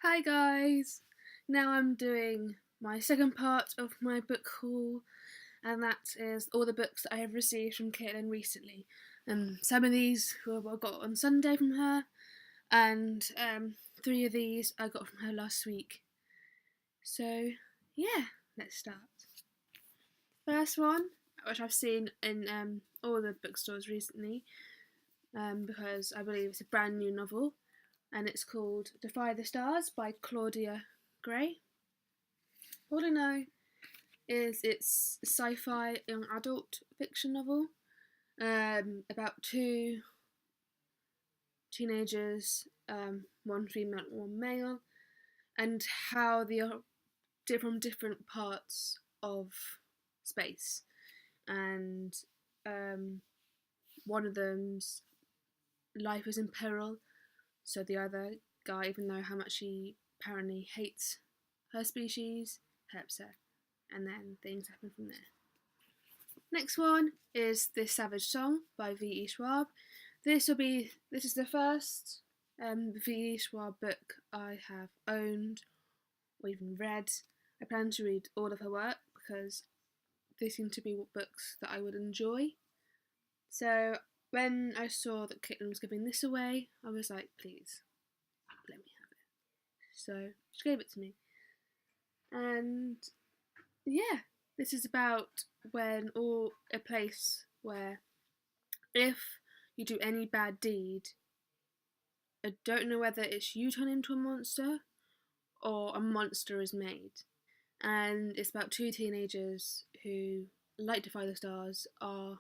Hi guys! Now I'm doing my second part of my book haul, and that is all the books that I have received from Kaitilin recently. Some of these I got on Sunday from her, and 3 of these I got from her last week. So yeah, let's start. First one, which I've seen in all the bookstores recently, because I believe it's a brand new novel, and it's called Defy the Stars by Claudia Gray. All I know is it's a sci-fi young adult fiction novel about two teenagers, one female, one male, and how they are from different parts of space, and one of them's life is in peril, so the other guy, even though how much he apparently hates her species, helps her, and then things happen from there. Next one is This Savage Song by V.E. Schwab. This is the first V.E. Schwab book I have owned or even read. I plan to read all of her work because they seem to be books that I would enjoy. So when I saw that Kaitilin was giving this away, I was like, please, let me have it. So she gave it to me. And yeah, this is about a place where if you do any bad deed, I don't know whether it's you turn into a monster or a monster is made. And it's about two teenagers who, like Defy the Stars, are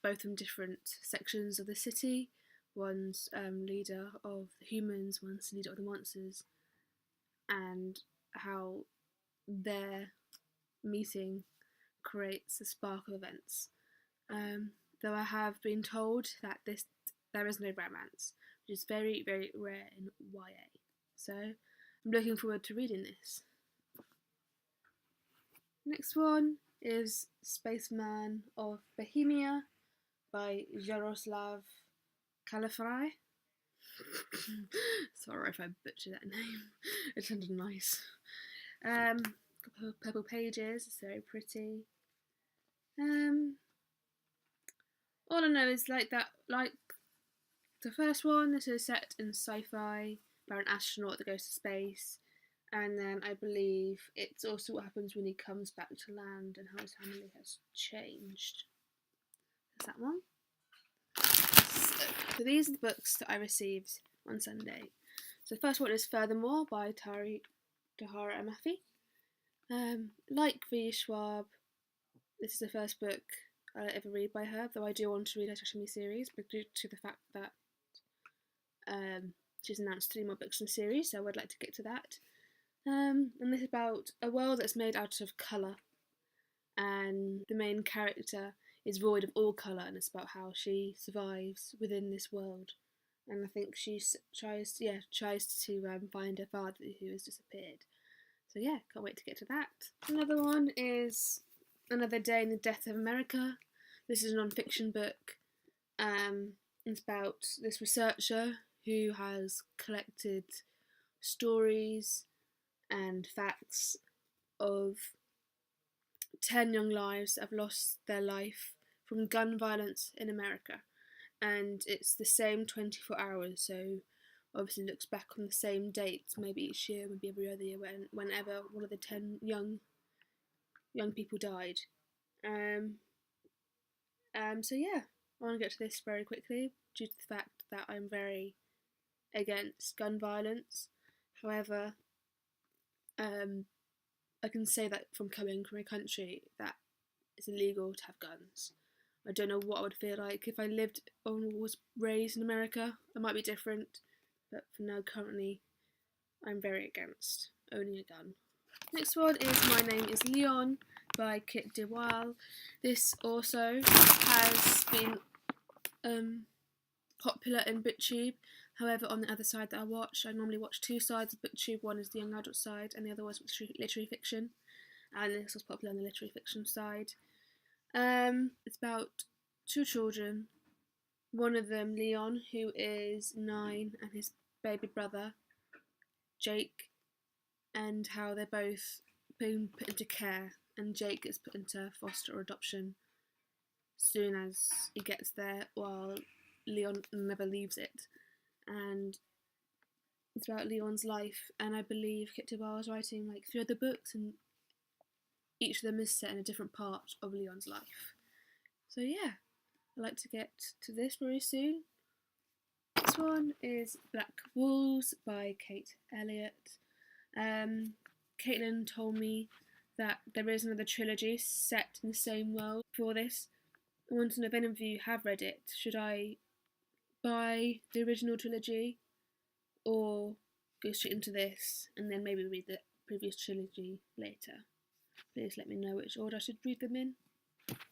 both from different sections of the city. One's leader of the humans, one's leader of the monsters, and how their meeting creates a spark of events. Though I have been told that there is no romance, which is very, very rare in YA. So I'm looking forward to reading this. Next one is Spaceman of Bohemia by Jaroslav Kalafrai. Sorry if I butchered that name. It sounded nice. Purple pages, it's very pretty. All I know is like the first one, this is set in sci-fi about an astronaut that goes to space, and then I believe it's also what happens when he comes back to land and how his family has changed. That's that one. So these are the books that I received on Sunday. So the first one is Furthermore by Tahara Amafi. Like V. Schwab, this is the first book I'll ever read by her, though I do want to read her Sashimi series, but due to the fact that she's announced 3 more books in the series, so I would like to get to that. And this is about a world that's made out of colour, and the main character is void of all colour, and it's about how she survives within this world. And I think she tries to find her father who has disappeared. So yeah, can't wait to get to that. Another one is Another Day in the Death of America. This is a non-fiction book. It's about this researcher who has collected stories and facts of 10 young lives that have lost their life from gun violence in America. And it's the same 24 hours, so obviously looks back on the same dates, maybe each year, maybe every other year, whenever one of the 10 young people died. So yeah, I want to get to this very quickly due to the fact that I'm very against gun violence. However, I can say that from coming from a country that it's illegal to have guns. I don't know what I would feel like if I lived or was raised in America. It might be different, but for now, currently, I'm very against owning a gun. Next one is My Name is Leon by Kit DeWile. This also has been popular in BookTube. However, on the other side that I normally watch 2 sides of BookTube. One is the young adult side, and the other was literary fiction. And this was popular on the literary fiction side. It's about 2 children. One of them, Leon, who is 9, and his baby brother, Jake, and how they're both being put into care, and Jake gets put into foster or adoption soon as he gets there, while Leon never leaves it. And it's about Leon's life, and I believe Kit Bar is writing like 3 other books, and each of them is set in a different part of Leon's life. So yeah, I'd like to get to this very soon. Next one is Black Wolves by Kate Elliott. Kaitilin told me that there is another trilogy set in the same world for this. I want to know if any of you have read it. Should I buy the original trilogy or go straight into this and then maybe read the previous trilogy later? Please let me know which order I should read them in.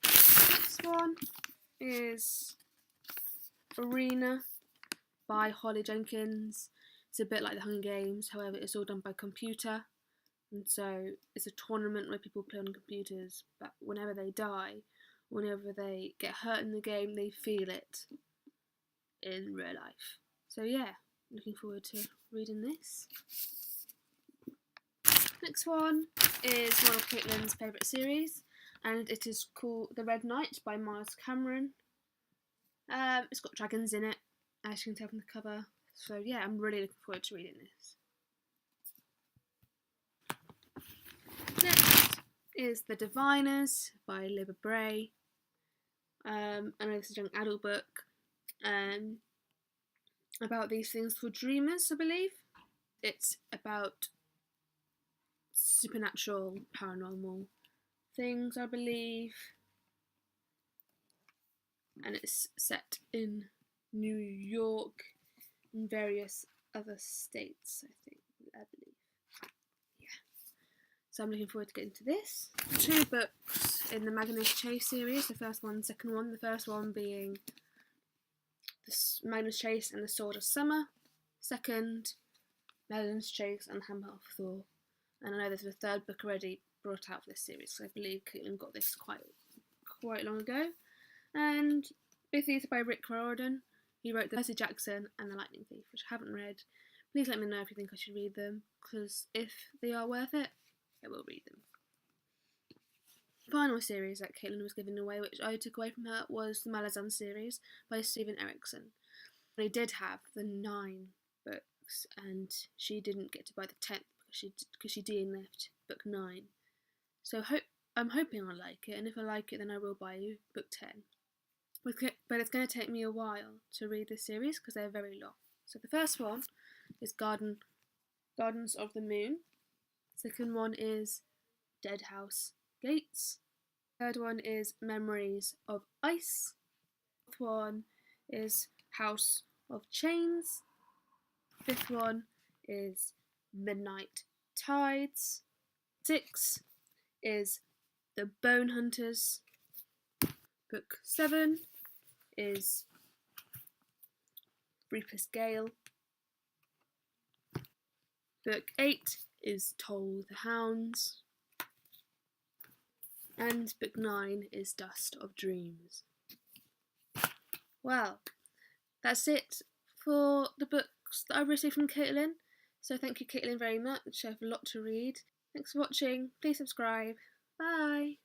This one is Arena by Holly Jenkins. It's a bit like the Hunger Games, however it's all done by computer, and so it's a tournament where people play on computers, but whenever they die, whenever they get hurt in the game, they feel it in real life. So yeah, looking forward to reading this. Next one is one of Caitlin's favourite series, and it is called The Red Knight by Miles Cameron. It's got dragons in it, as you can tell from the cover. So yeah, I'm really looking forward to reading this. Next is The Diviners by Libba Bray. I know this is a young adult book about these things called dreamers, I believe. It's about supernatural, paranormal things, I believe. And it's set in New York and various other states, I believe. Yeah. So I'm looking forward to getting to this. 2 books in the Magnus Chase series, the first one, second one. The first one being the Magnus Chase and the Sword of Summer. Second, Magnus Chase and the Hammer of Thor. And I know there's a 3rd book already brought out for this series, so I believe Kaitilin got this quite long ago. And both these are by Rick Riordan. He wrote The Percy Jackson and The Lightning Thief, which I haven't read. Please let me know if you think I should read them, because if they are worth it, I will read them. The final series that Kaitilin was giving away, which I took away from her, was the Malazan series by Stephen Erickson. I did have the 9 books, and she didn't get to buy the 10th because she DNF'd book 9. So I'm hoping I like it, and if I like it, then I will buy you book 10. But it's going to take me a while to read this series because they're very long. So the first one is Gardens of the Moon. Second one is Dead House Gates. Third one is Memories of Ice. Fourth one is House of Chains. Fifth one is Midnight Tides. 6 is The Bone Hunters. Book 7 is Reaper's Gale. Book 8 is Toll the Hounds. And book 9 is Dust of Dreams. Well, that's it for the books that I've received from Kaitilin. So thank you, Kaitilin, very much. I have a lot to read. Thanks for watching. Please subscribe. Bye.